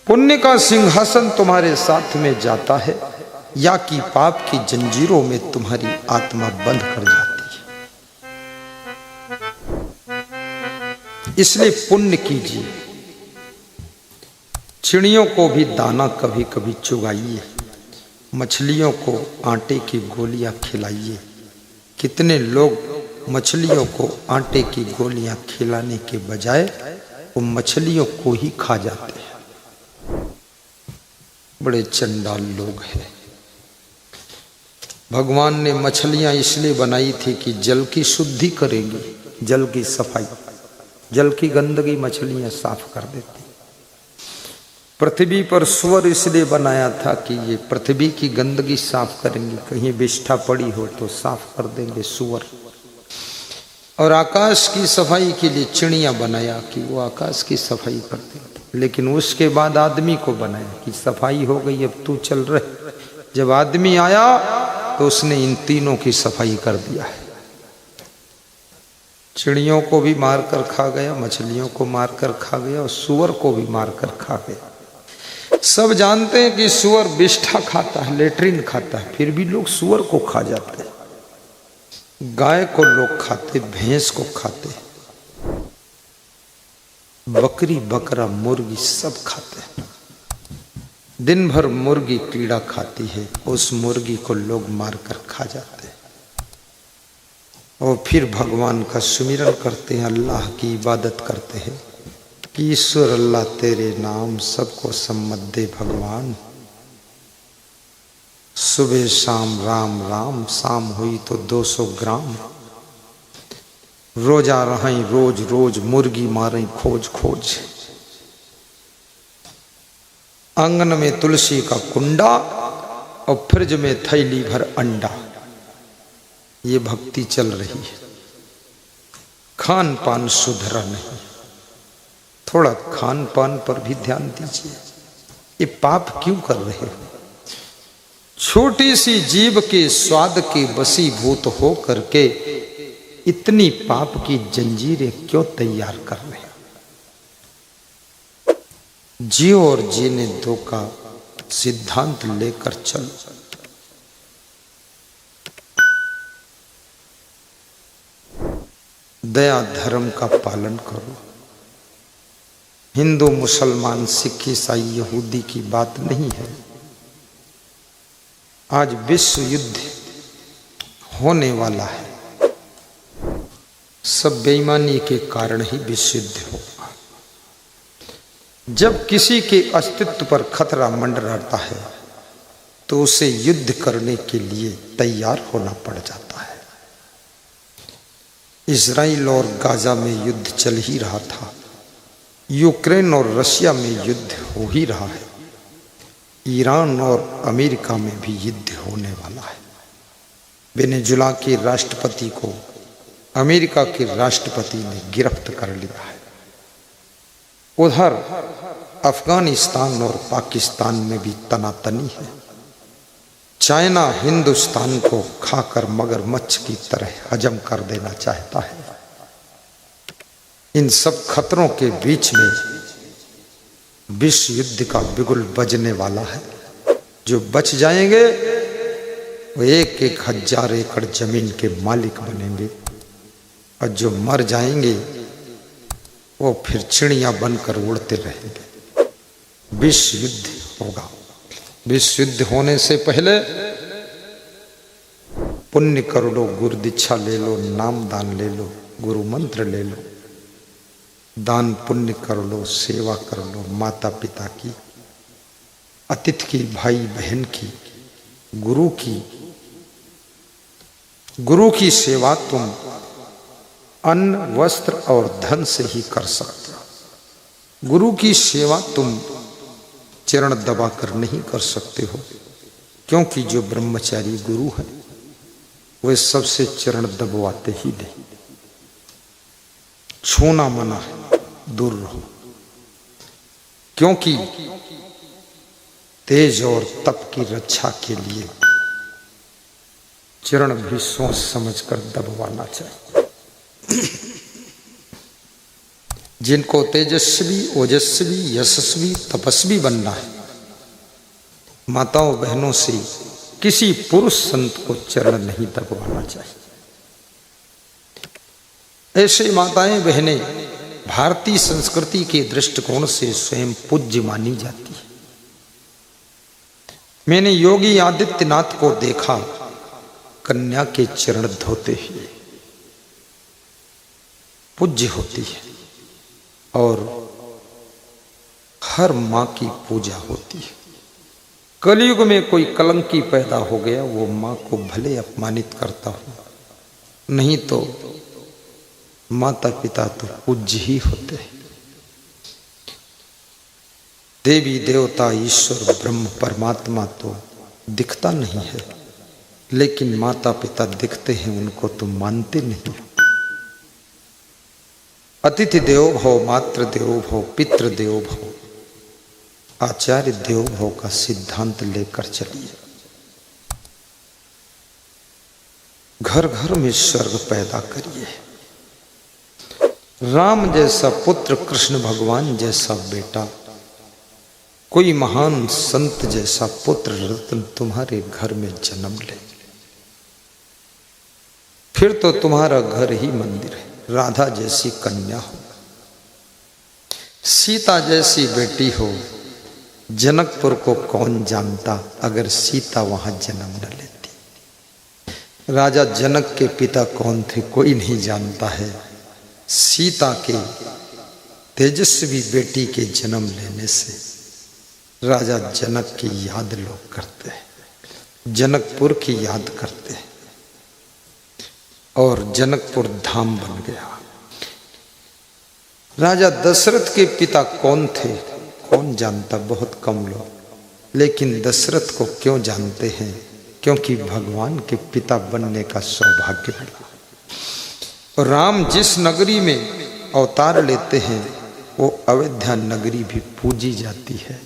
पुण्य का सिंहासन तुम्हारे साथ में जाता है या कि पाप की जंजीरों में तुम्हारी आत्मा बंद कर जाती है। इसलिए पुण्य कीजिए। चिड़ियों को भी दाना कभी कभी चुगाइए, मछलियों को आटे की गोलियां खिलाइए। कितने लोग मछलियों को आटे की गोलियां खिलाने के बजाय वो मछलियों को ही खा जाते हैं। बड़े चंडाल लोग हैं। भगवान ने मछलियां इसलिए बनाई थी कि जल की शुद्धि करेंगी, जल की सफाई, जल की गंदगी मछलियां साफ कर देती। पृथ्वी पर सुअर इसलिए बनाया था कि ये पृथ्वी की गंदगी साफ करेंगे, कहीं विष्ठा पड़ी हो तो साफ कर देंगे सुअर। और आकाश की सफाई के लिए चिड़ियां बनाया कि वो आकाश की सफाई कर देंगे। लेकिन उसके बाद आदमी को बनाया कि सफाई हो गई, अब तू चल रहे। जब आदमी आया तो उसने इन तीनों की सफाई कर दिया है। चिड़ियों को भी मारकर खा गया, मछलियों को मारकर खा गया और सुअर को भी मारकर खा गया। सब जानते हैं कि सुअर विष्ठा खाता है, लेट्रिन खाता है, फिर भी लोग सुअर को खा जाते हैं। गाय को लोग खाते, भैंस को खाते, बकरी बकरा मुर्गी सब खाते हैं। दिन भर मुर्गी कीड़ा खाती है, उस मुर्गी को लोग मारकर खा जाते हैं और फिर भगवान का सुमिरन करते हैं, अल्लाह की इबादत करते हैं कि ईश्वर अल्लाह तेरे नाम सबको सम्मत दे भगवान। सुबह शाम राम राम, शाम हुई तो 200 ग्राम। रोजा रहें रोज रोज, मुर्गी मारें खोज खोज। आंगन में तुलसी का कुंडा और फ्रिज में थैली भर अंडा। ये भक्ति चल रही है। खान पान सुधरा नहीं। थोड़ा खान पान पर भी ध्यान दीजिए। ये पाप क्यों कर रहे हो? छोटी सी जीभ के स्वाद के वशीभूत हो करके इतनी पाप की जंजीरें क्यों तैयार कर रहे हो? जियो और जीने दो का सिद्धांत लेकर चलो। दया धर्म का पालन करो। हिंदू मुसलमान सिख ईसाई यहूदी की बात नहीं है। आज विश्व युद्ध होने वाला है। सब बेईमानी के कारण ही विश्व युद्ध होगा। जब किसी के अस्तित्व पर खतरा मंडराता है तो उसे युद्ध करने के लिए तैयार होना पड़ जाता है। इजराइल और गाजा में युद्ध चल ही रहा था। यूक्रेन और रशिया में युद्ध हो ही रहा है। ईरान और अमेरिका में भी युद्ध होने वाला है। वेनेजुला के राष्ट्रपति को अमेरिका के राष्ट्रपति ने गिरफ्त कर लिया है। उधर अफगानिस्तान और पाकिस्तान में भी तनातनी है। चाइना हिंदुस्तान को खाकर मगरमच्छ की तरह हजम कर देना चाहता है। इन सब खतरों के बीच में विश्व युद्ध का बिगुल बजने वाला है। जो बच जाएंगे वो 1,000 एकड़ जमीन के मालिक बनेंगे और जो मर जाएंगे वो फिर चिड़िया बनकर उड़ते रहेंगे। विश्व युद्ध होगा। विश्व युद्ध होने से पहले पुण्य कर लो, गुरु दीक्षा ले लो, नाम दान ले लो, गुरु मंत्र ले लो, दान पुण्य कर लो, सेवा कर लो, माता पिता की, अतिथि की, भाई बहन की, गुरु की सेवा तुम अन्न वस्त्र और धन से ही कर सकते हो। गुरु की सेवा तुम चरण दबाकर नहीं कर सकते हो, क्योंकि जो ब्रह्मचारी गुरु है वे सबसे चरण दबवाते ही नहीं। छूना मना है, दूर रहो। क्योंकि तेज और तप की रक्षा के लिए चरण भी सोच समझकर दबवाना चाहिए। जिनको तेजस्वी, ओजस्वी, यशस्वी, तपस्वी बनना है, माताओं बहनों से किसी पुरुष संत को चरण नहीं दबवाना चाहिए। ऐसे माताएं बहनें भारतीय संस्कृति के दृष्टिकोण से स्वयं पूज्य मानी जाती है। मैंने योगी आदित्यनाथ को देखा कन्या के चरण धोते हुए, पूज्य होती है और हर मां की पूजा होती है। कलयुग में कोई कलंकी पैदा हो गया, वो मां को भले अपमानित करता हो, नहीं तो माता पिता तो पूज्य ही होते हैं। देवी देवता ईश्वर ब्रह्म परमात्मा तो दिखता नहीं है, लेकिन माता पिता दिखते हैं, उनको तो मानते नहीं। अतिथि देवो भव, मातृ देवो भव, पितृ देवो भव, आचार्य देवो भव का सिद्धांत लेकर चलिए। घर घर में स्वर्ग पैदा करिए। राम जैसा पुत्र, कृष्ण भगवान जैसा बेटा, कोई महान संत जैसा पुत्र रत्न तुम्हारे घर में जन्म ले, फिर तो तुम्हारा घर ही मंदिर है। राधा जैसी कन्या हो, सीता जैसी बेटी हो, जनकपुर को कौन जानता अगर सीता वहां जन्म न लेती। राजा जनक के पिता कौन थे कोई नहीं जानता है। सीता के तेजस्वी बेटी के जन्म लेने से राजा जनक की याद लोग करते हैं, जनकपुर की याद करते हैं, और जनकपुर धाम बन गया। राजा दशरथ के पिता कौन थे कौन जानता, बहुत कम लोग। लेकिन दशरथ को क्यों जानते हैं? क्योंकि भगवान के पिता बनने का सौभाग्य मिला। और राम जिस नगरी में अवतार लेते हैं वो अयोध्या नगरी भी पूजी जाती है।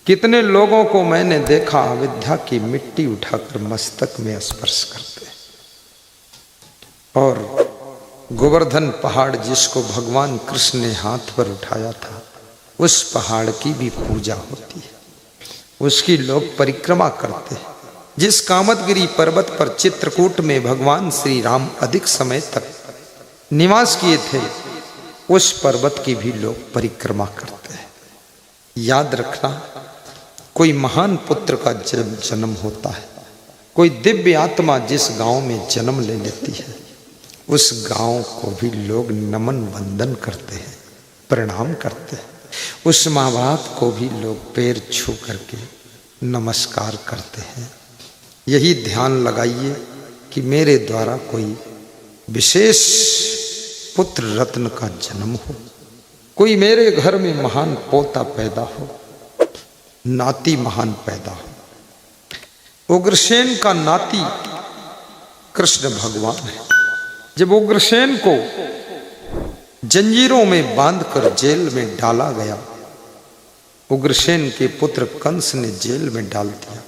कितने लोगों को मैंने देखा अयोध्या की मिट्टी उठाकर मस्तक में स्पर्श करते हैं। और गोवर्धन पहाड़ जिसको भगवान कृष्ण ने हाथ पर उठाया था, उस पहाड़ की भी पूजा होती है, उसकी लोग परिक्रमा करते हैं। जिस कामदगिरी पर्वत पर चित्रकूट में भगवान श्री राम अधिक समय तक निवास किए थे, उस पर्वत की भी लोग परिक्रमा करते हैं। याद रखना, कोई महान पुत्र का जन्म होता है, कोई दिव्य आत्मा जिस गांव में जन्म ले लेती है, उस गांव को भी लोग नमन वंदन करते हैं, प्रणाम करते हैं। उस माँ बाप को भी लोग पैर छू करके नमस्कार करते हैं। यही ध्यान लगाइए कि मेरे द्वारा कोई विशेष पुत्र रत्न का जन्म हो, कोई मेरे घर में महान पोता पैदा हो, नाती महान पैदा हो। उग्रसेन का नाती कृष्ण भगवान है। जब उग्रसेन को जंजीरों में बांधकर जेल में डाला गया, उग्रसेन के पुत्र कंस ने जेल में डाल दिया,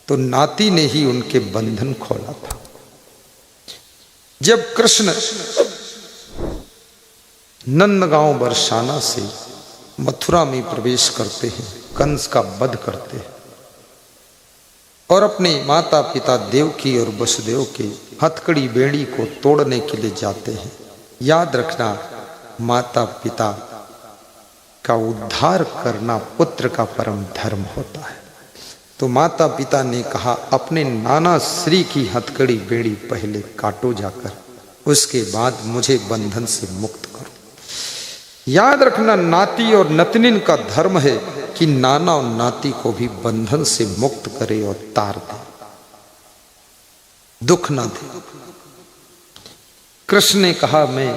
तो नाती ने ही उनके बंधन खोला था। जब कृष्ण नंदगांव बरसाना से मथुरा में प्रवेश करते हैं, कंस का वध करते हैं और अपने माता पिता देवकी और वसुदेव के हथकड़ी बेड़ी को तोड़ने के लिए जाते हैं। याद रखना, माता पिता का उद्धार करना पुत्र का परम धर्म होता है। तो माता पिता ने कहा, अपने नाना श्री की हथकड़ी बेड़ी पहले काटो जाकर, उसके बाद मुझे बंधन से मुक्त करो। याद रखना, नाती और नतनिन का धर्म है कि नाना और नाती को भी बंधन से मुक्त करे और तार दे, दुख ना दे। कृष्ण ने कहा, मैं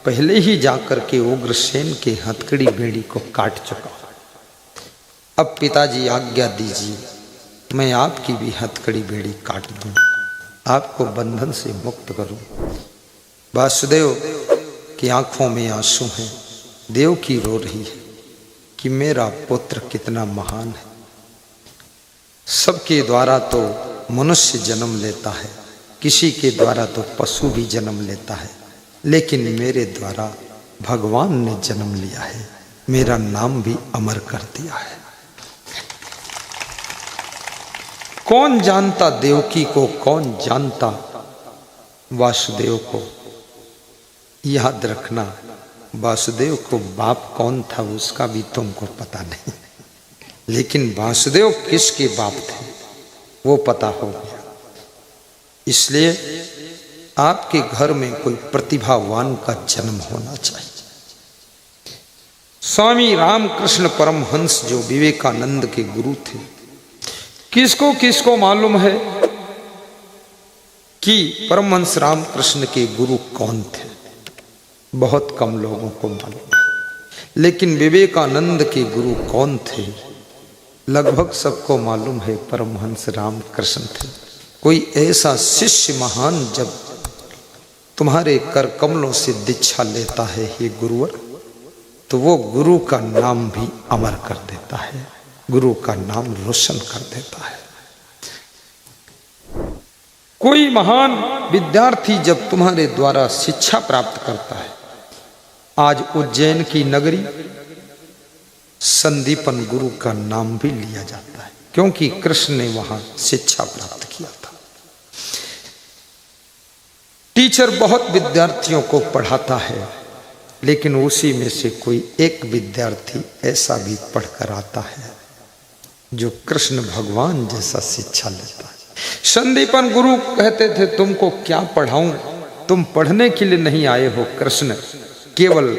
पहले ही जाकर के उग्रसेन के हथकड़ी बेड़ी को काट चुका, अब पिताजी आज्ञा दीजिए, मैं आपकी भी हथकड़ी बेड़ी काट दूं, आपको बंधन से मुक्त करूं। वासुदेव की आंखों में आंसू हैं, देवकी रो रही है कि मेरा पुत्र कितना महान है। सबके द्वारा तो मनुष्य जन्म लेता है, किसी के द्वारा तो पशु भी जन्म लेता है, लेकिन मेरे द्वारा भगवान ने जन्म लिया है, मेरा नाम भी अमर कर दिया है। कौन जानता देवकी को, कौन जानता वासुदेव को। याद रखना, वासुदेव को बाप कौन था उसका भी तुमको पता नहीं, लेकिन वासुदेव किसके बाप थे वो पता हो गया। इसलिए आपके घर में कोई प्रतिभावान का जन्म होना चाहिए। स्वामी रामकृष्ण परमहंस जो विवेकानंद के गुरु थे, किसको किसको मालूम है कि परमहंस रामकृष्ण के गुरु कौन थे? बहुत कम लोगों को मालूम है। लेकिन विवेकानंद के गुरु कौन थे? लगभग सबको मालूम है, परमहंस रामकृष्ण थे। कोई ऐसा शिष्य महान जब तुम्हारे कर कमलों से दीक्षा लेता है हे गुरुवर, तो वो गुरु का नाम भी अमर कर देता है, गुरु का नाम रोशन कर देता है। कोई महान विद्यार्थी जब तुम्हारे द्वारा शिक्षा प्राप्त करता है, आज उज्जैन की नगरी संदीपन गुरु का नाम भी लिया जाता है, क्योंकि कृष्ण ने वहां शिक्षा प्राप्त किया था। टीचर बहुत विद्यार्थियों को पढ़ाता है, लेकिन उसी में से कोई एक विद्यार्थी ऐसा भी पढ़कर आता है जो कृष्ण भगवान जैसा शिक्षा लेता है। संदीपन गुरु कहते थे, तुमको क्या पढ़ाऊं, तुम पढ़ने के लिए नहीं आए हो कृष्ण, केवल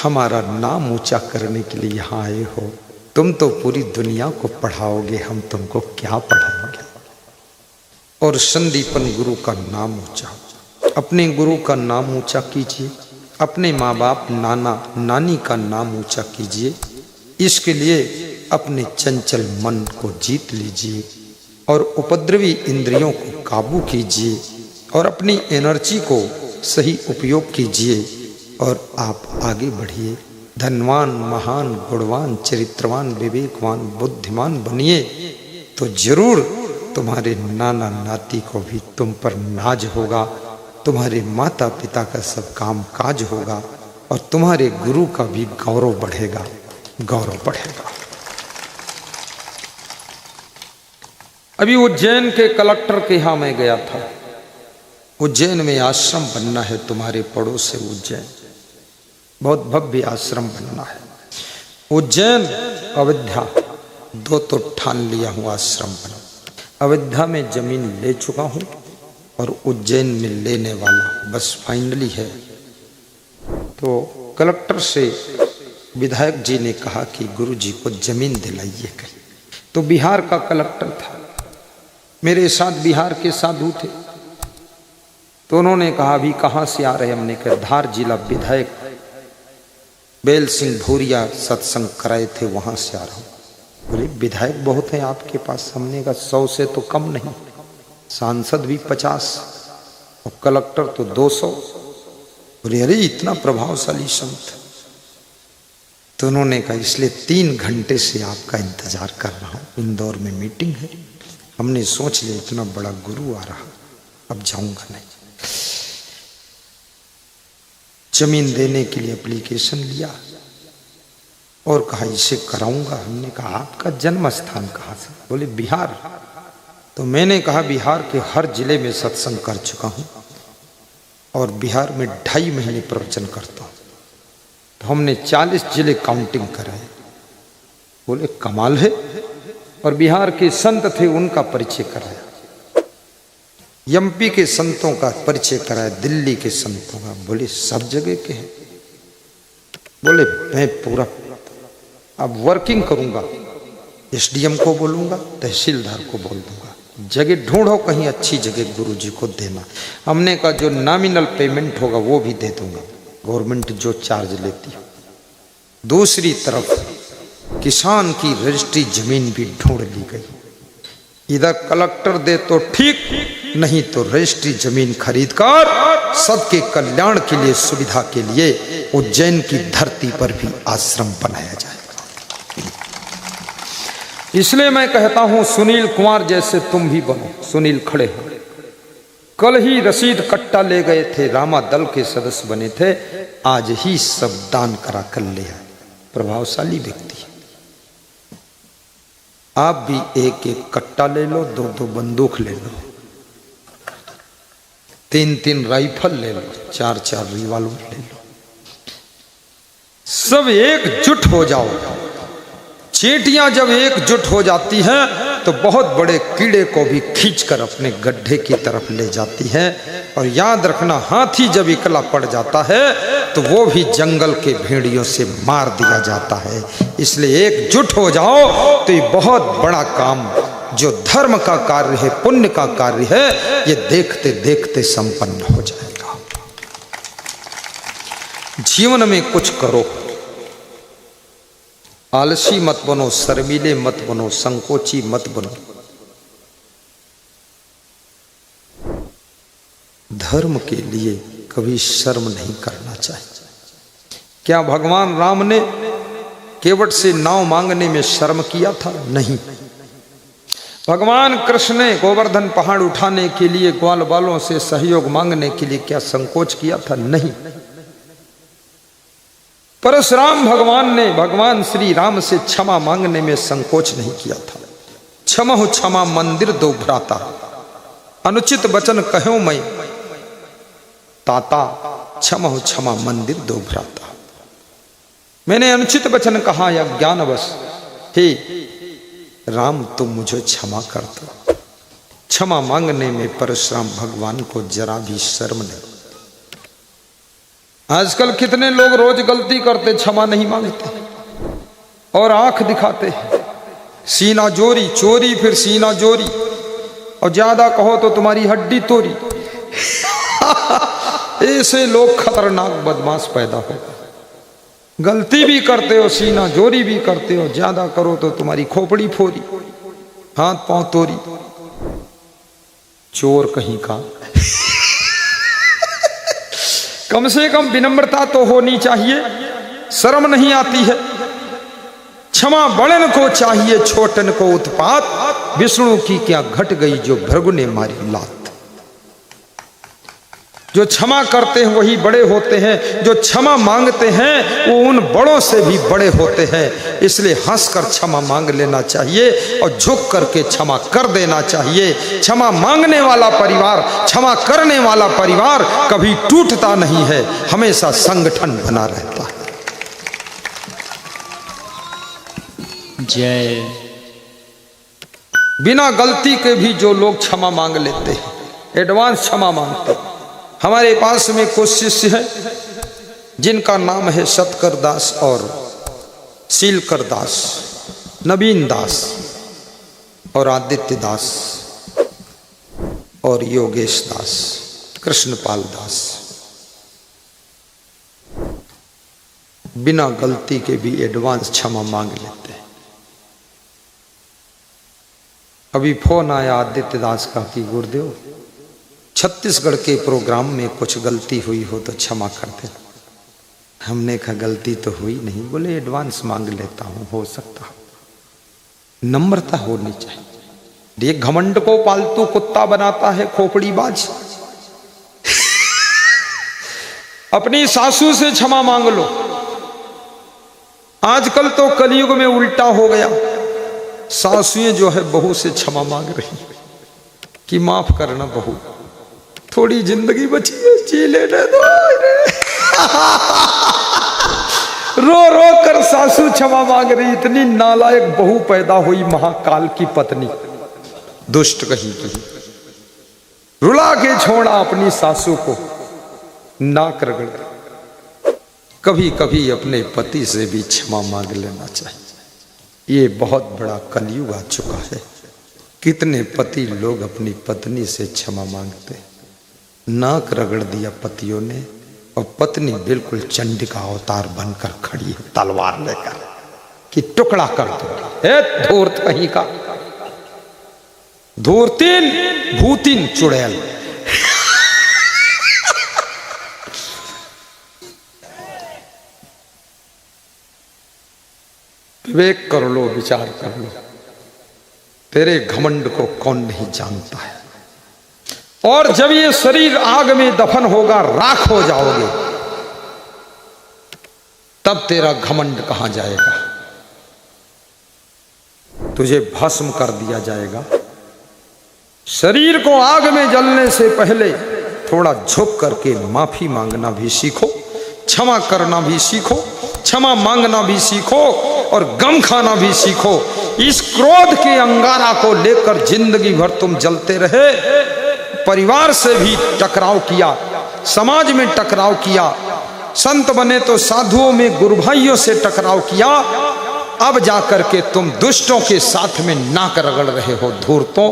हमारा नाम ऊंचा करने के लिए यहाँ आए हो। तुम तो पूरी दुनिया को पढ़ाओगे, हम तुमको क्या पढ़ाएंगे। और संदीपन गुरु का नाम ऊंचा, अपने गुरु का नाम ऊंचा कीजिए, अपने माँ बाप नाना नानी का नाम ऊंचा कीजिए। इसके लिए अपने चंचल मन को जीत लीजिए और उपद्रवी इंद्रियों को काबू कीजिए और अपनी एनर्जी को सही उपयोग कीजिए और आप आगे बढ़िए। धनवान, महान, गुणवान, चरित्रवान, विवेकवान, बुद्धिमान बनिए, तो जरूर तुम्हारे नाना नाती को भी तुम पर नाज होगा, तुम्हारे माता पिता का सब काम काज होगा और तुम्हारे गुरु का भी गौरव बढ़ेगा, गौरव बढ़ेगा। अभी उज्जैन के कलेक्टर के यहाँ मैं गया था। उज्जैन में आश्रम बनना है, तुम्हारे पड़ोस से उज्जैन, बहुत भव्य आश्रम बनना है। उज्जैन, अयोध्या, दो तो ठान लिया हूँ आश्रम बना। अयोध्या में जमीन ले चुका हूँ और उज्जैन में लेने वाला बस फाइनली है। तो कलेक्टर से विधायक जी ने कहा कि गुरु जी को जमीन दिलाइए कहीं। तो बिहार का कलेक्टर था, मेरे साथ बिहार के साधु थे, तो उन्होंने कहा अभी कहाँ से आ रहे? हमने कहा धार जिला विधायक बेल सिंह भूरिया सत्संग कराए थे, वहां से आ रहा हूँ। बोले विधायक बहुत है आपके पास? हमने कहा 100 से तो कम नहीं, सांसद भी 50 और कलेक्टर तो 200। बोले अरे इतना प्रभावशाली संत। तो उन्होंने कहा इसलिए 3 घंटे से आपका इंतजार कर रहा हूँ, इंदौर में मीटिंग है। हमने सोच लिया इतना बड़ा गुरु आ रहा, अब जाऊंगा नहीं। जमीन देने के लिए एप्लीकेशन लिया और कहा इसे कराऊंगा। हमने कहा आपका जन्म स्थान कहाँ से? बोले बिहार। तो मैंने कहा बिहार के हर जिले में सत्संग कर चुका हूँ और बिहार में 2.5 महीने प्रवचन करता हूँ। तो हमने 40 जिले काउंटिंग कराए। बोले कमाल है। और बिहार के संत थे उनका परिचय कराया, एमपी के संतों का परिचय कराया, दिल्ली के संतों का। बोले सब जगह के हैं। बोले मैं पूरा अब वर्किंग करूंगा, एसडीएम को बोलूंगा, तहसीलदार को बोल दूंगा, जगह ढूंढो कहीं अच्छी जगह गुरु जी को देना। हमने कहा जो नॉमिनल पेमेंट होगा वो भी दे दूंगा, गवर्नमेंट जो चार्ज लेती है। दूसरी तरफ किसान की रजिस्ट्री जमीन भी ढूंढ ली गई। इधर कलेक्टर दे तो ठीक, नहीं तो रजिस्ट्री जमीन खरीदकर सबके कल्याण के लिए, सुविधा के लिए उज्जैन की धरती पर भी आश्रम बनाया जाएगा। इसलिए मैं कहता हूं सुनील कुमार जैसे तुम भी बनो। सुनील खड़े हो, कल ही रसीद कट्टा ले गए थे, रामा दल के सदस्य बने थे, आज ही सब दान करा कर ले आए। प्रभावशाली व्यक्ति। आप भी एक एक कट्टा ले लो, दो दो बंदूक ले लो, तीन तीन राइफल ले लो, चार चार रिवॉल्वर ले लो, सब एकजुट हो जाओ। चींटियां जब एकजुट हो जाती हैं तो बहुत बड़े कीड़े को भी खींचकर अपने गड्ढे की तरफ ले जाती हैं। और याद रखना, हाथी जब इकला पड़ जाता है तो वो भी जंगल के भेड़ियों से मार दिया जाता है। इसलिए एकजुट हो जाओ तो ये बहुत बड़ा काम, जो धर्म का कार्य है, पुण्य का कार्य है, ये देखते देखते संपन्न हो जाएगा। जीवन में कुछ करो, आलसी मत बनो, शर्मीले मत बनो, संकोची मत बनो। धर्म के लिए कभी शर्म नहीं करना चाहिए। क्या भगवान राम ने केवट से नाव मांगने में शर्म किया था? नहीं। भगवान कृष्ण ने गोवर्धन पहाड़ उठाने के लिए ग्वाल बालों से सहयोग मांगने के लिए क्या संकोच किया था? नहीं। परशुराम भगवान ने भगवान श्री राम से क्षमा मांगने में संकोच नहीं किया था। क्षमहु क्षमा मंदिर दो भ्राता, अनुचित वचन कहो मैं ताता, क्षमहु क्षमा मंदिर दो भ्राता। मैंने अनुचित वचन कहा या ज्ञानवश, हे राम तुम मुझे क्षमा कर दो। क्षमा मांगने में परशुराम भगवान को जरा भी शर्म नहीं। आजकल कितने लोग रोज गलती करते, क्षमा नहीं मांगते और आंख दिखाते हैं। सीना जोरी, चोरी फिर सीना जोरी, और ज्यादा कहो तो तुम्हारी हड्डी तोड़ी। ऐसे लोग खतरनाक बदमाश पैदा हो। गलती भी करते हो, सीना जोरी भी करते हो, ज्यादा करो तो तुम्हारी खोपड़ी फोड़ी, हाथ पांव तोड़ी। चोर कहीं का। कम से कम विनम्रता तो होनी चाहिए, शर्म नहीं आती है। क्षमा बड़न को चाहिए, छोटन को उत्पात। विष्णु की क्या घट गई जो भृगु ने मारी लात। जो क्षमा करते हैं वही बड़े होते हैं, जो क्षमा मांगते हैं वो उन बड़ों से भी बड़े होते हैं। इसलिए हंसकर क्षमा मांग लेना चाहिए और झुक करके क्षमा कर देना चाहिए। क्षमा मांगने वाला परिवार, क्षमा करने वाला परिवार कभी टूटता नहीं है, हमेशा संगठन बना रहता है। जय। बिना गलती के भी जो लोग क्षमा मांग लेते हैं, एडवांस क्षमा मांगते हैं। हमारे पास में कुछ शिष्य हैं जिनका नाम है सतकर दास और शीलकर दास, नवीन दास और आदित्य दास और योगेश दास, कृष्णपाल दास। बिना गलती के भी एडवांस क्षमा मांग लेते हैं। अभी फोन आया आदित्य दास का कि गुरुदेव छत्तीसगढ़ के प्रोग्राम में कुछ गलती हुई हो तो क्षमा कर देना। हमने कहा गलती तो हुई नहीं। बोले एडवांस मांग लेता हूं, हो सकता हो। नम्रता होनी चाहिए। ये घमंड को पालतू कुत्ता बनाता है खोपड़ीबाज। अपनी सासू से क्षमा मांग लो। आजकल तो कलयुग में उल्टा हो गया, सासुएं जो है बहू से क्षमा मांग रही कि माफ करना बहू, थोड़ी जिंदगी बची है, जी लेने दो। रो रो कर सासू क्षमा मांग रही। इतनी नालायक बहू पैदा हुई, महाकाल की पत्नी, दुष्ट कहीं की। रुला के छोड़ा अपनी सासू को, नाक रगड़। कभी कभी अपने पति से भी क्षमा मांग लेना चाहिए। ये बहुत बड़ा कलयुग आ चुका है। कितने पति लोग अपनी पत्नी से क्षमा मांगते हैं। नाक रगड़ दिया पतियों ने और पत्नी बिल्कुल चंडिका अवतार बनकर खड़ी है तलवार लेकर कि टुकड़ा कर दूंगी। हे धूर्त कहीं का, धूर्तीन भूतिन चुड़ैल। विवेक कर लो, विचार कर लो। तेरे घमंड को कौन नहीं जानता है। और जब ये शरीर आग में दफन होगा, राख हो जाओगे, तब तेरा घमंड कहां जाएगा? तुझे भस्म कर दिया जाएगा। शरीर को आग में जलने से पहले थोड़ा झुक करके माफी मांगना भी सीखो, क्षमा करना भी सीखो, क्षमा मांगना भी सीखो और गम खाना भी सीखो। इस क्रोध के अंगारा को लेकर जिंदगी भर तुम जलते रहे। परिवार से भी टकराव किया, समाज में टकराव किया, संत बने तो साधुओं में गुरु भाइयों से टकराव किया। अब जाकर के तुम दुष्टों के साथ में नाक रगड़ रहे हो। धूर्तों,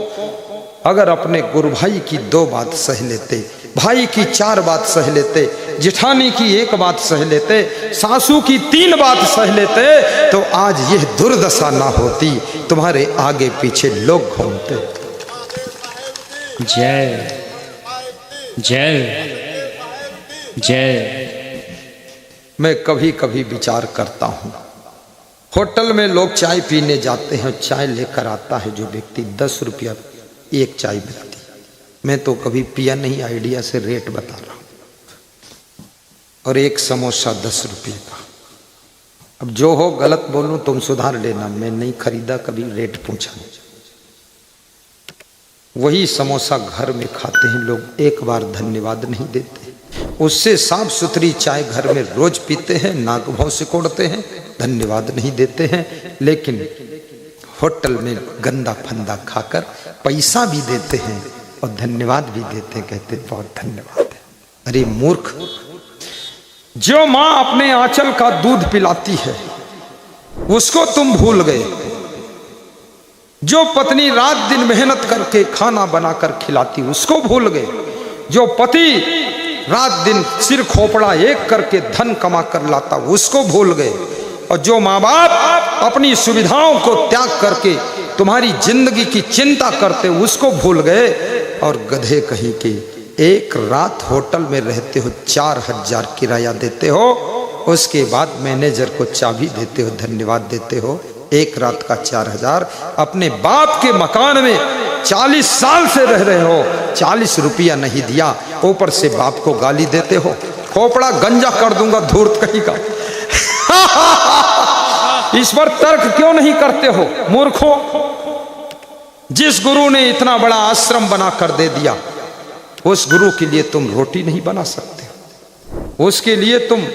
अगर अपने गुरु भाई की 2 बात सह लेते, भाई की 4 बात सह लेते, जिठानी की 1 बात सह लेते, सासू की 3 बात सह लेते, तो आज यह दुर्दशा ना होती, तुम्हारे आगे पीछे लोग घूमते। जय जय जय। मैं कभी कभी विचार करता हूँ, होटल में लोग चाय पीने जाते हैं, चाय लेकर आता है जो व्यक्ति 10 रुपया एक चाय मिलती। मैं तो कभी पिया नहीं, आइडिया से रेट बता रहा हूँ। और एक समोसा 10 रुपये का। अब जो हो गलत बोलूं तुम सुधार लेना, मैं नहीं खरीदा, कभी रेट पूछा नहीं। वही समोसा घर में खाते हैं लोग, एक बार धन्यवाद नहीं देते। उससे साफ सुथरी चाय घर में रोज पीते हैं, नाक भौं सिकोड़ते हैं, धन्यवाद नहीं देते हैं। लेकिन होटल में गंदा फंदा खाकर पैसा भी देते हैं और धन्यवाद भी देते हैं, कहते बहुत धन्यवाद है। अरे मूर्ख, जो मां अपने आंचल का दूध पिलाती है उसको तुम भूल गए। जो पत्नी रात दिन मेहनत करके खाना बनाकर खिलाती उसको भूल गए। जो पति रात दिन सिर खोपड़ा एक करके धन कमा कर लाता उसको भूल गए। और जो माँ बाप अपनी सुविधाओं को त्याग करके तुम्हारी जिंदगी की चिंता करते उसको भूल गए। और गधे कहीं के, एक रात होटल में रहते हो, 4000 किराया देते हो, उसके बाद मैनेजर को चाबी देते हो, धन्यवाद देते हो। एक रात का 4000, अपने बाप के मकान में 40 साल से रह रहे हो, 40 रुपया नहीं दिया, ऊपर से बाप को गाली देते हो। खोपड़ा गंजा कर दूंगा धूर्त कहीं का। इस पर तर्क क्यों नहीं करते हो मूर्खों? जिस गुरु ने इतना बड़ा आश्रम बना कर दे दिया, उस गुरु के लिए तुम रोटी नहीं बना सकते, उसके लिए तुम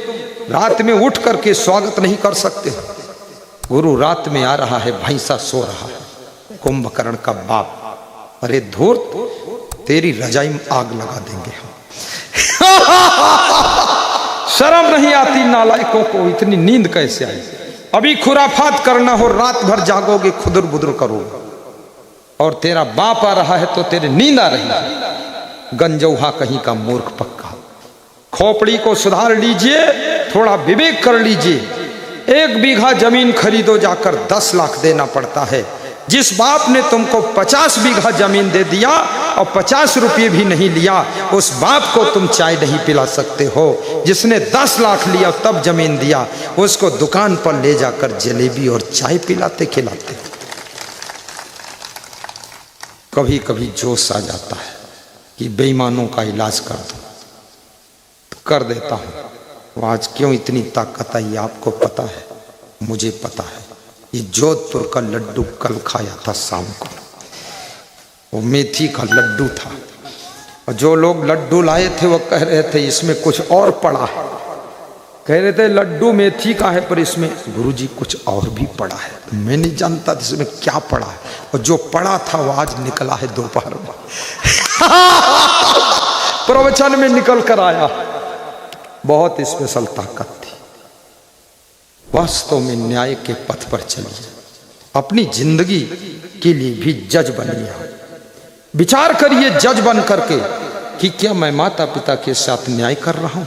रात में उठ करके स्वागत नहीं कर सकते। गुरु रात में आ रहा है, भैंसा सो रहा है, कुंभकर्ण का बाप। अरे धूर्त, तेरी रजाई में आग लगा देंगे हम। शर्म नहीं आती नालायकों को, इतनी नींद कैसे आई? अभी खुराफात करना हो, रात भर जागोगे, खुदर बुदर करोगे, और तेरा बाप आ रहा है तो तेरे नींद आ रही है। गंजौहा कहीं का मूर्ख पक्का। खोपड़ी को सुधार लीजिए, थोड़ा विवेक कर लीजिए। 1 बीघा जमीन खरीदो जाकर 10 लाख देना पड़ता है। जिस बाप ने तुमको 50 बीघा जमीन दे दिया और 50 रुपये भी नहीं लिया, उस बाप को तुम चाय नहीं पिला सकते हो। जिसने 10 लाख लिया तब जमीन दिया, उसको दुकान पर ले जाकर जलेबी और चाय पिलाते खिलाते। कभी कभी जोश आ जाता है कि बेईमानों का इलाज कर दो, कर देता हूं। आज क्यों इतनी ताकत आई आपको पता है, मुझे पता है। ये जोधपुर का लड्डू कल खाया था शाम को, वो मेथी का लड्डू था। और जो लोग लड्डू लाए थे वो कह रहे थे इसमें कुछ और पड़ा है। कह रहे थे लड्डू मेथी का है पर इसमें गुरुजी कुछ और भी पड़ा है। मैं नहीं जानता इसमें क्या पड़ा है, और जो पड़ा था वो आज निकला है दोपहर में। प्रवचन में निकल कर आया। बहुत स्पेशल ताकत थी। वास्तव में न्याय के पथ पर चलिए, अपनी जिंदगी के लिए भी जज बनिए। विचार करिए जज बन करके कि क्या मैं माता पिता के साथ न्याय कर रहा हूं,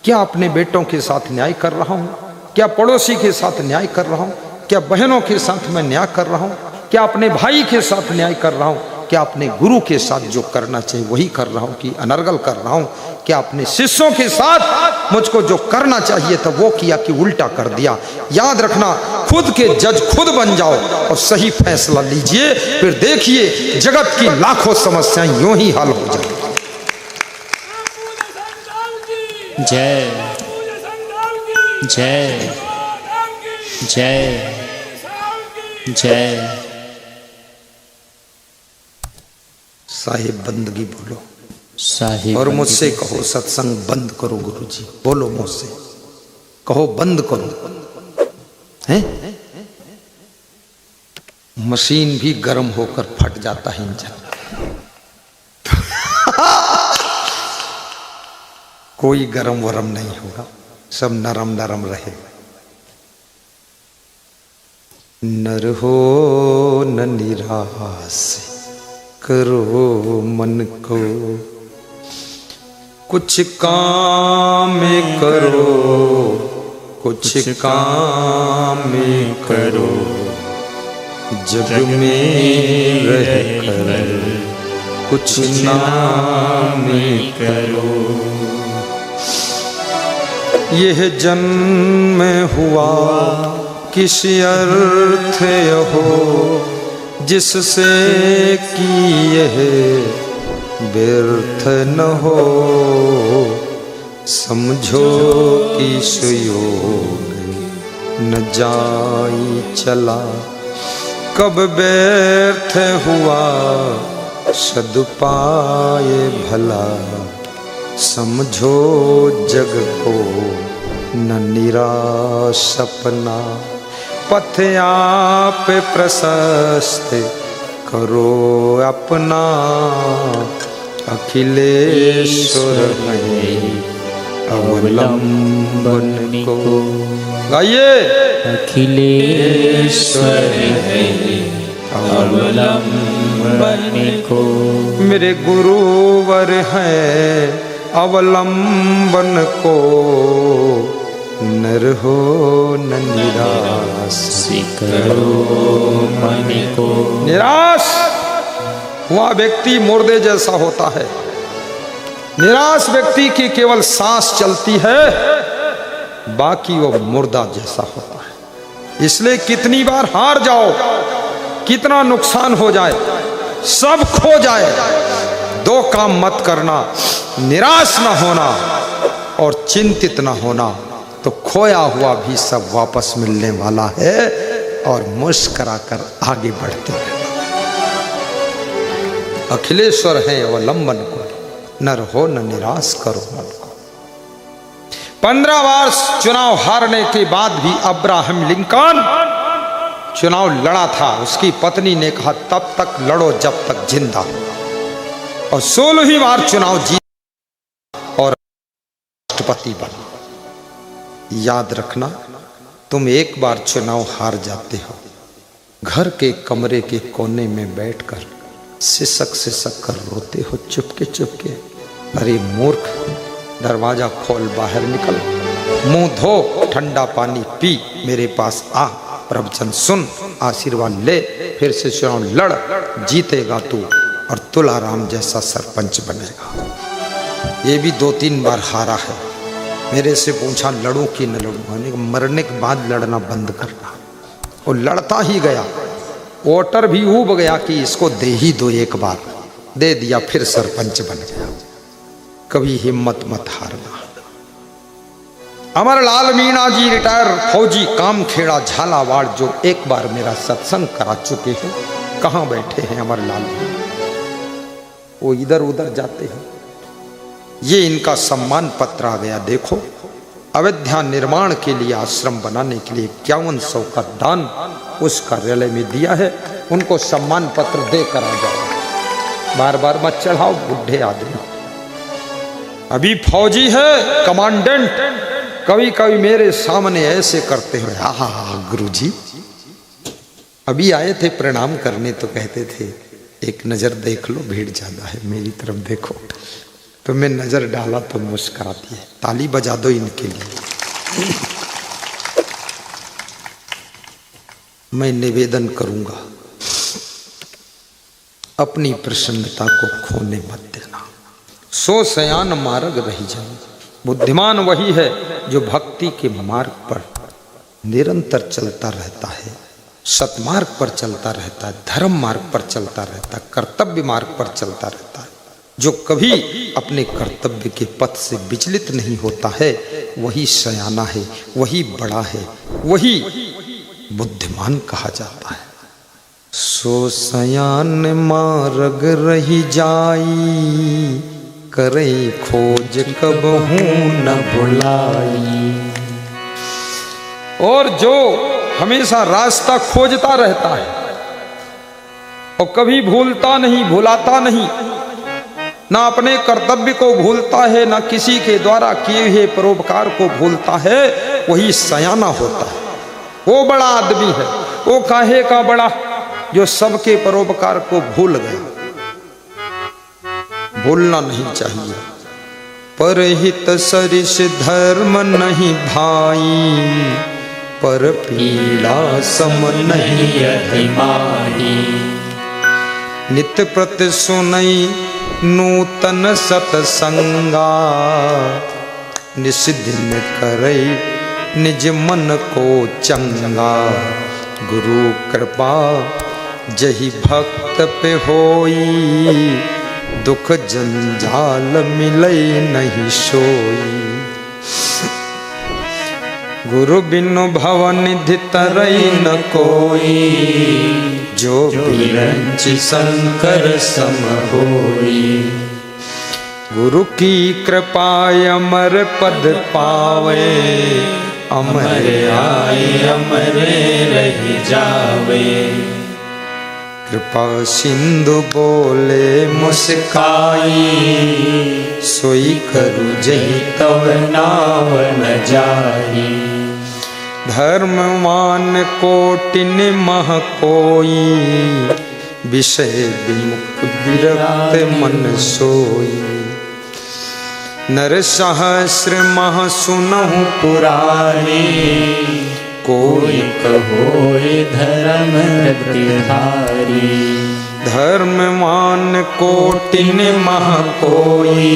क्या अपने बेटों के साथ न्याय कर रहा हूं, क्या पड़ोसी के साथ न्याय कर रहा हूं, क्या बहनों के साथ मैं न्याय कर रहा हूं, क्या अपने भाई के साथ न्याय कर रहा हूं, क्या अपने गुरु के साथ जो करना चाहिए वही कर रहा हूं कि अनर्गल कर रहा हूं, क्या अपने शिष्यों के साथ मुझको जो करना चाहिए था वो किया कि उल्टा कर दिया। याद रखना, खुद के जज खुद बन जाओ और सही फैसला लीजिए, फिर देखिए जगत की लाखों समस्याएं यूं ही हल हो जाए। जय जय जय जय। साहिब बंदगी बोलो साहिब और मुझसे कहो सत्संग बंद करो गुरुजी। बोलो मुझसे कहो बंद करो। हैं? मशीन भी गर्म होकर फट जाता है इंजन। कोई गरम वरम नहीं होगा, सब नरम नरम रहेगा। नर हो न निराश करो मन को, कुछ काम करो कुछ काम करो, जग में रह कर कुछ नाम करो। यह जन्म हुआ किस अर्थ हो, जिससे कि यह व्यर्थ न हो। समझो कि सुयोग न जाई चला, कब व्यर्थ हुआ सदुपाय भला। समझो जग को न निराश अपना, पथ आप प्रशस्त करो अपना। अखिलेश्वर है अवलंबन को। गाइए। अखिलेश्वर है अवलंबन को, मेरे गुरुवर है अवलंबन को। नर हो न निराश करो मन को। निराश हुआ व्यक्ति मुर्दे जैसा होता है। निराश व्यक्ति की केवल सांस चलती है, बाकी वो मुर्दा जैसा होता है। इसलिए कितनी बार हार जाओ, कितना नुकसान हो जाए, सब खो जाए, दो काम मत करना, निराश ना होना और चिंतित ना होना। तो खोया हुआ भी सब वापस मिलने वाला है और मुस्कुरा कर आगे बढ़ते हैं। अखिलेश्वर है अवलंबन को, नर हो न निराश करो मन को। 15 बार चुनाव हारने के बाद भी अब्राहम लिंकन चुनाव लड़ा था। उसकी पत्नी ने कहा तब तक लड़ो जब तक जिंदा हो, और 16वीं बार चुनाव जीत और राष्ट्रपति बना। याद रखना, तुम एक बार चुनाव हार जाते हो, घर के कमरे के कोने में बैठकर सिसक सिसक कर रोते हो चुपके चुपके। अरे मूर्ख, दरवाजा खोल, बाहर निकल, मुंह धो, ठंडा पानी पी, मेरे पास आ, प्रवचन सुन, आशीर्वाद ले, फिर से चुनाव लड़, जीतेगा तू और तुलाराम जैसा सरपंच बनेगा। ये भी 2-3 बार हारा है। मेरे से पूछा लड़ूं कि न लड़ूं, मरने के बाद लड़ना बंद करना। वो लड़ता ही गया, वोटर भी ऊब गया कि इसको दे ही दो, एक बार दे दिया, फिर सरपंच बन गया। कभी हिम्मत मत हारना। अमरलाल मीणा जी रिटायर फौजी कामखेड़ा झालावाड़, जो एक बार मेरा सत्संग करा चुके हैं। कहाँ बैठे हैं अमरलाल? वो इधर उधर जाते हैं। ये इनका सम्मान पत्र आ गया। देखो, अयोध्या निर्माण के लिए, आश्रम बनाने के लिए 5100 का दान उस कार्यालय में दिया है। उनको सम्मान पत्र दे कर आ जाओ, बार बार मत चढ़ाओ, बुढ़े आदमी। अभी फौजी है, कमांडेंट, कभी कभी मेरे सामने ऐसे करते हुए, आहा गुरुजी अभी आए थे प्रणाम करने, तो कहते थे एक नजर देख लो, भीड़ ज्यादा है, मेरी तरफ देखो। तो मैं नजर डाला तो मुस्कुराती है। ताली बजा दो इनके लिए। मैं निवेदन करूंगा, अपनी प्रसन्नता को खोने मत देना। सो सयान मार्ग रही जाए। बुद्धिमान वही है जो भक्ति के मार्ग पर निरंतर चलता रहता है, सतमार्ग पर चलता रहता है, धर्म मार्ग पर चलता रहता है, कर्तव्य मार्ग पर चलता रहता है। जो कभी अपने कर्तव्य के पथ से विचलित नहीं होता है वही सयाना है, वही बड़ा है, वही बुद्धिमान कहा जाता है। सो सयान मार्ग रही जाई, करे खोज कबहू न भुलाई। और जो हमेशा रास्ता खोजता रहता है और कभी भूलता नहीं, भुलाता नहीं, ना अपने कर्तव्य को भूलता है, ना किसी के द्वारा किए हुए परोपकार को भूलता है, वही सयाना होता है, वो बड़ा आदमी है। वो काहे का बड़ा? जो सबके परोपकार को भूल गया। भूलना नहीं चाहिए। परहित सरिस धर्म नहीं भाई, पर पीड़ा सम नहीं अधिमाही। नित्य प्रति सुनई नूतन सतसंगा, निषिदिन करई निज मन को चंगा। गुरु कृपा जही भक्त पे होई, दुख जंजाल मिलई नहीं सोई। गुरु बिनु भव निधि तरई न कोई, जो बिरंचि शंकर सम होई। गुरु की कृपा अमर पद पावे, अमर आए अमरे रह जावे। कृपा सिंधु बोले मुस्काई, सोई करू जही तव नाव न जाई। धर्मवान कोटिन मह कोई, विषय विमुख विरक्त मन सोई। नर सहस्र मह सुनहु पुरारी, कोई कहोय धर्म प्रतिहारी। धर्मवान कोटिन मह कोई,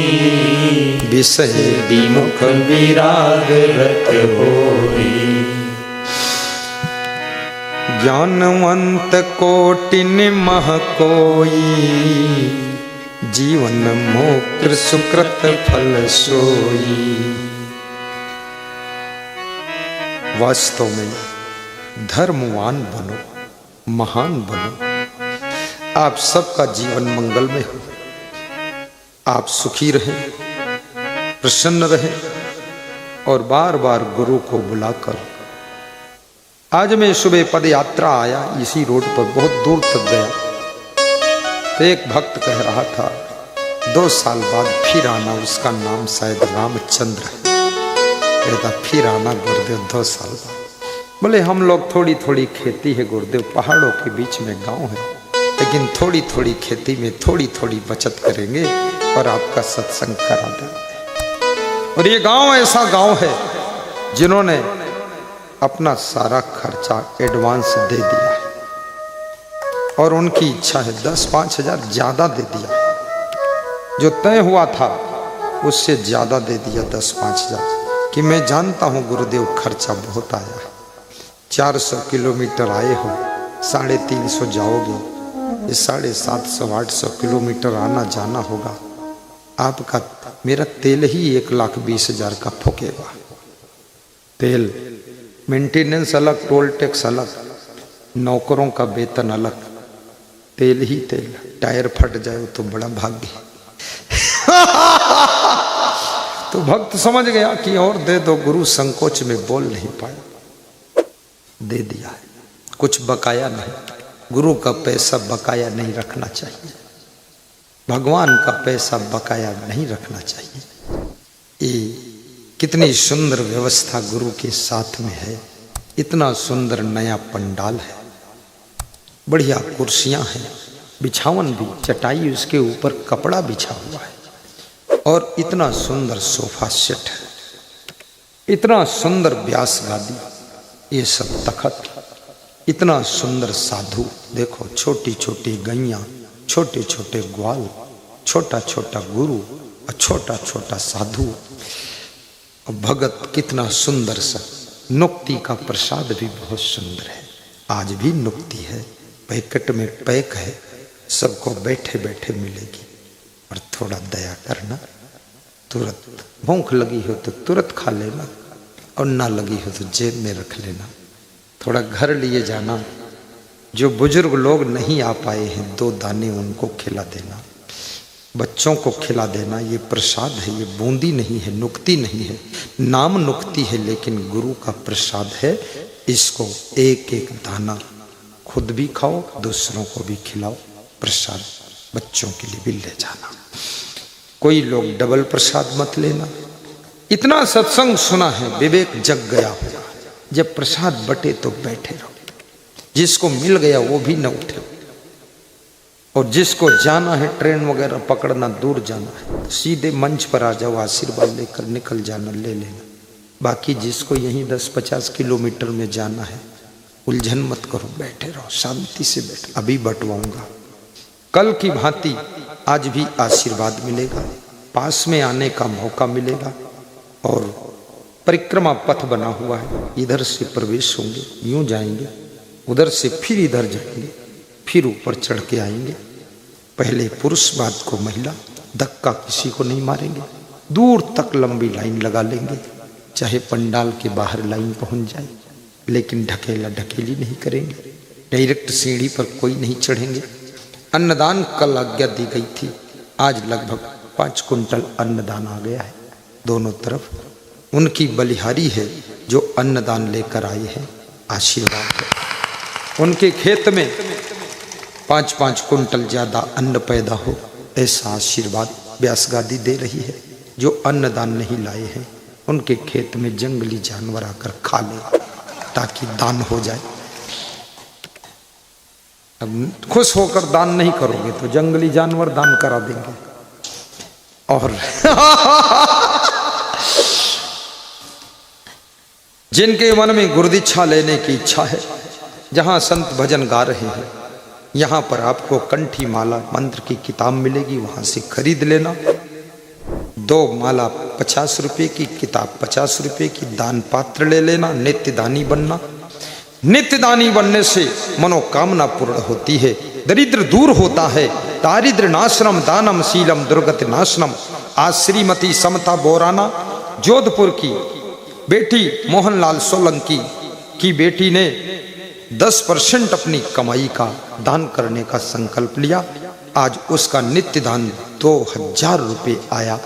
विषय विमुख विराग रत होई। ज्ञानवंत कोटिन मह कोई, जीवन मोक्ष सुकृत फल सोई। वास्तव में धर्मवान बनो, महान बनो। आप सबका जीवन मंगलमय हो, आप सुखी रहें, प्रसन्न रहें और बार बार गुरु को बुलाकर। आज मैं सुबह पद यात्रा आया, इसी रोड पर बहुत दूर तक गया तो एक भक्त कह रहा था 2 साल बाद फिर आना, उसका नाम शायद रामचंद्र है। कहता फिर आना गुरुदेव 2 साल बाद। बोले हम लोग थोड़ी थोड़ी खेती है गुरुदेव, पहाड़ों के बीच में गांव है, लेकिन थोड़ी थोड़ी खेती में थोड़ी थोड़ी बचत करेंगे और आपका सत्संग करा देंगे। और ये गांव ऐसा गांव है जिन्होंने अपना सारा खर्चा एडवांस दे दिया है और उनकी इच्छा है 10-5 हजार ज्यादा दे दिया, जो तय हुआ था उससे ज्यादा दे दिया 10-5 हजार। कि मैं जानता हूँ गुरुदेव खर्चा बहुत आया है, 400 किलोमीटर आए हो, 350 जाओगे, ये 750-800 किलोमीटर आना जाना होगा आपका। मेरा तेल ही 1,20,000 का फूकेगा। तेल, मेंटेनेंस अलग, टोल टैक्स अलग, नौकरों का वेतन अलग, तेल ही तेल। टायर फट जाए तो बड़ा भाग्य। तो भक्त समझ गया कि और दे दो, गुरु संकोच में बोल नहीं पाया, दे दिया है, कुछ बकाया नहीं। गुरु का पैसा बकाया नहीं रखना चाहिए, भगवान का पैसा बकाया नहीं रखना चाहिए। ये कितनी सुंदर व्यवस्था गुरु के साथ में है, इतना सुंदर नया पंडाल है, बढ़िया कुर्सियां हैं, बिछावन भी, चटाई उसके ऊपर कपड़ा बिछा हुआ है और इतना सुंदर सोफा सेट है, इतना सुंदर व्यास गादी, ये सब तखत, इतना सुंदर साधु। देखो छोटी छोटी गैया, छोटे छोटे ग्वाल, छोटा छोटा गुरु और छोटा छोटा साधु और भगत, कितना सुंदर सा। नुक्ति का प्रसाद भी बहुत सुंदर है। आज भी नुक्ति है, पैकेट में पैक है, सबको बैठे बैठे मिलेगी। और थोड़ा दया करना, तुरंत भूख लगी हो तो तुरंत खा लेना, और ना लगी हो तो जेब में रख लेना। थोड़ा घर लिए जाना, जो बुजुर्ग लोग नहीं आ पाए हैं 2 दाने उनको खिला देना, बच्चों को खिला देना। ये प्रसाद है, ये बूंदी नहीं है, नुक्ति नहीं है। नाम नुक्ति है लेकिन गुरु का प्रसाद है। इसको एक एक दाना खुद भी खाओ, दूसरों को भी खिलाओ। प्रसाद बच्चों के लिए भी ले जाना। कोई लोग डबल प्रसाद मत लेना। इतना सत्संग सुना है, विवेक जग गया होगा। जब प्रसाद बटे तो बैठे रहो, जिसको मिल गया वो भी न उठे। और जिसको जाना है ट्रेन वगैरह पकड़ना, दूर जाना है, सीधे मंच पर आ जाओ, आशीर्वाद लेकर निकल जाना, ले लेना। बाकी जिसको यहीं 10-50 किलोमीटर में जाना है, उलझन मत करो, बैठे रहो, शांति से बैठो। अभी बंटवाऊंगा, कल की भांति आज भी आशीर्वाद मिलेगा, पास में आने का मौका मिलेगा। और परिक्रमा पथ बना हुआ है, इधर से प्रवेश होंगे, यूं जाएंगे, उधर से फिर इधर जाएंगे, फिर ऊपर चढ़ के आएंगे। पहले पुरुष, बाद को महिला। धक्का किसी को नहीं मारेंगे। दूर तक लंबी लाइन लगा लेंगे, चाहे पंडाल के बाहर लाइन पहुंच जाए, लेकिन ढकेला ढकेली नहीं करेंगे। डायरेक्ट सीढ़ी पर कोई नहीं चढ़ेंगे। अन्नदान कल आज्ञा दी गई थी, आज लगभग 5 कुंटल अन्नदान आ गया है दोनों तरफ। उनकी बलिहारी है जो अन्नदान लेकर आए हैं, आशीर्वाद है। उनके खेत में 5-5 कुंटल ज्यादा अन्न पैदा हो, ऐसा आशीर्वाद व्यास गादी दे रही है। जो अन्नदान नहीं लाए हैं उनके खेत में जंगली जानवर आकर खा ले, ताकि दान हो जाए। अब खुश होकर दान नहीं करोगे तो जंगली जानवर दान करा देंगे। और जिनके मन में गुरुदीक्षा लेने की इच्छा है, जहां संत भजन गा रहे हैं, यहाँ पर आपको कंठी माला मंत्र की किताब मिलेगी, वहां से खरीद लेना। 2 माला 50 रुपये की, किताब 50 रुपये की। दान पात्र ले लेना, नित्य दानी बनना। नित्य दानी बनने से मनोकामना पूर्ण होती है, दरिद्र दूर होता है। दारिद्र नाशनम दानम शीलम दुर्गति नाशनम। आज श्रीमती समता बोराना, जोधपुर की बेटी मोहनलाल सोलंकी की बेटी ने 10% अपनी कमाई का दान करने का संकल्प लिया। आज उसका नित्य दान 2000 रुपये आया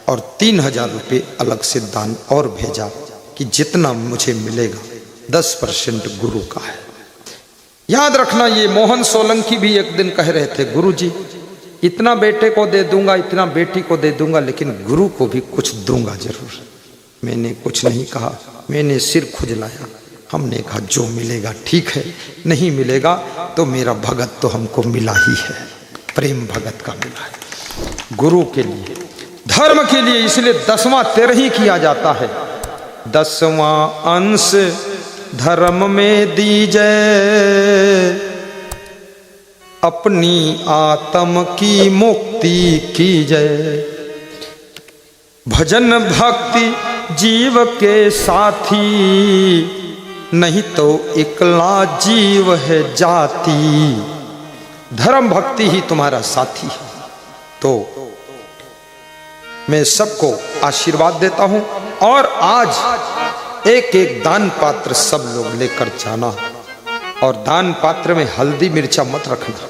और 3000 रुपये अलग से दान और भेजा कि जितना मुझे मिलेगा 10% गुरु का है। याद रखना, ये मोहन सोलंकी भी एक दिन कह रहे थे, गुरुजी इतना बेटे को दे दूंगा, इतना बेटी को दे दूंगा, लेकिन गुरु को भी कुछ दूंगा जरूर। मैंने कुछ नहीं कहा, मैंने सिर खुजलाया। हमने कहा जो मिलेगा ठीक है, नहीं मिलेगा तो मेरा भगत तो हमको मिला ही है, प्रेम भगत का मिला है। गुरु के लिए, धर्म के लिए, इसलिए 10वां 13 किया जाता है। 10वां अंश धर्म में दीजै, अपनी आत्म की मुक्ति कीजै। भजन भक्ति जीव के साथी, नहीं तो इकला जीव है जाति। धर्म भक्ति ही तुम्हारा साथी है। तो मैं सबको आशीर्वाद देता हूं। और आज एक एक दान पात्र सब लोग लेकर जाना, और दान पात्र में हल्दी मिर्चा मत रखना।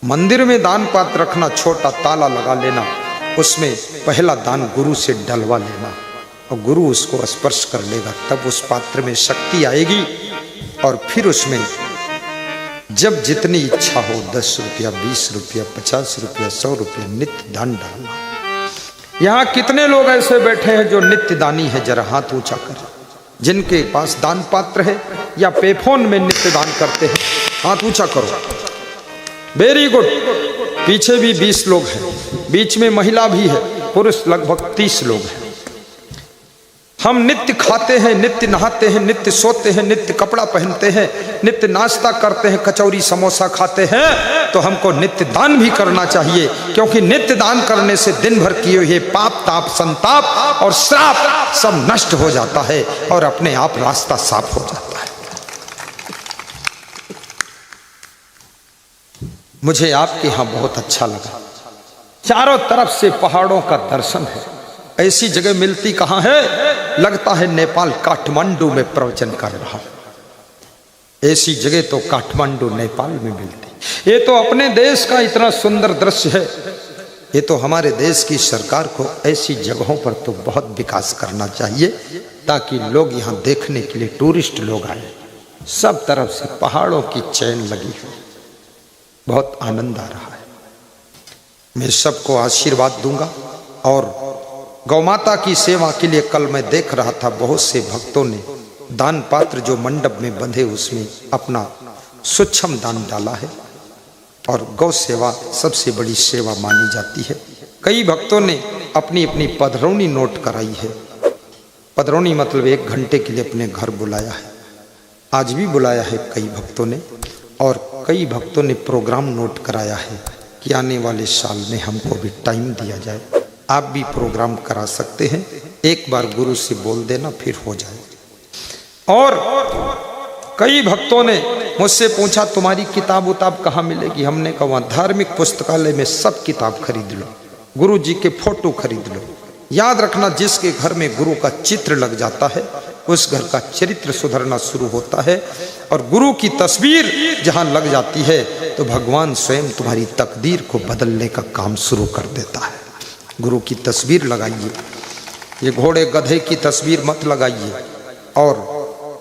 मंदिर में दान पात्र रखना, छोटा ताला लगा लेना, उसमें पहला दान गुरु से डलवा लेना, और गुरु उसको स्पर्श कर लेगा, तब उस पात्र में शक्ति आएगी। और फिर उसमें जब जितनी इच्छा हो 10 रुपया, 20 रुपया, 50 रुपया, 100 रुपया नित्य दान डालना। यहाँ कितने लोग ऐसे बैठे हैं जो नित्य दानी है? जरा हाथ ऊंचा कर। जिनके पास दान पात्र है या पेफोन में नित्य दान करते हैं, हाथ ऊंचा करो। Very good. पीछे भी 20 लोग हैं, बीच में महिला भी है, पुरुष लगभग 30 लोग हैं। हम नित्य खाते हैं, नित्य नहाते हैं, नित्य सोते हैं, नित्य कपड़ा पहनते हैं, नित्य नाश्ता करते हैं, कचौरी समोसा खाते हैं, तो हमको नित्य दान भी करना चाहिए, क्योंकि नित्य दान करने से दिन भर किए हुए पाप ताप संताप और श्राप सब नष्ट हो जाता है और अपने आप रास्ता साफ हो जाता है। मुझे आपके यहाँ बहुत अच्छा लगा, चारों तरफ से पहाड़ों का दर्शन है। ऐसी जगह मिलती कहाँ है? लगता है नेपाल काठमांडू में प्रवचन कर रहा हूं। ऐसी जगह तो काठमांडू नेपाल में मिलती। ये तो अपने देश का इतना सुंदर दृश्य है। ये तो हमारे देश की सरकार को ऐसी जगहों पर तो बहुत विकास करना चाहिए, ताकि लोग यहाँ देखने के लिए टूरिस्ट लोग आए। सब तरफ से पहाड़ों की चैन लगी है, बहुत आनंद आ रहा है। मैं सबको आशीर्वाद दूंगा। और गौमाता की सेवा के लिए कल मैं देख रहा था, बहुत से भक्तों ने दान पात्र जो मंडप में बंधे उसमें अपना सूक्ष्म दान डाला है। और गौ सेवा सबसे बड़ी सेवा मानी जाती है। कई भक्तों ने अपनी अपनी पधरौनी नोट कराई है। पधरौनी मतलब 1 घंटे के लिए अपने घर बुलाया है। आज भी बुलाया है कई भक्तों ने, और कई भक्तों ने प्रोग्राम नोट कराया है कि आने वाले साल में हमको भी टाइम दिया जाए। आप भी प्रोग्राम करा सकते हैं, एक बार गुरु से बोल देना फिर हो जाए। और कई भक्तों ने मुझसे पूछा तुम्हारी किताब उताब कहाँ मिलेगी? हमने कहा वहाँ धार्मिक पुस्तकालय में सब किताब खरीद लो, गुरु जी के फोटो खरीद लो। याद रखना, जिसके घर में गुरु का चित्र लग जाता है उस घर का चरित्र सुधरना शुरू होता है। और गुरु की तस्वीर जहाँ लग जाती है तो भगवान स्वयं तुम्हारी तकदीर को बदलने का काम शुरू कर देता है। गुरु की तस्वीर लगाइए, ये घोड़े गधे की तस्वीर मत लगाइए। और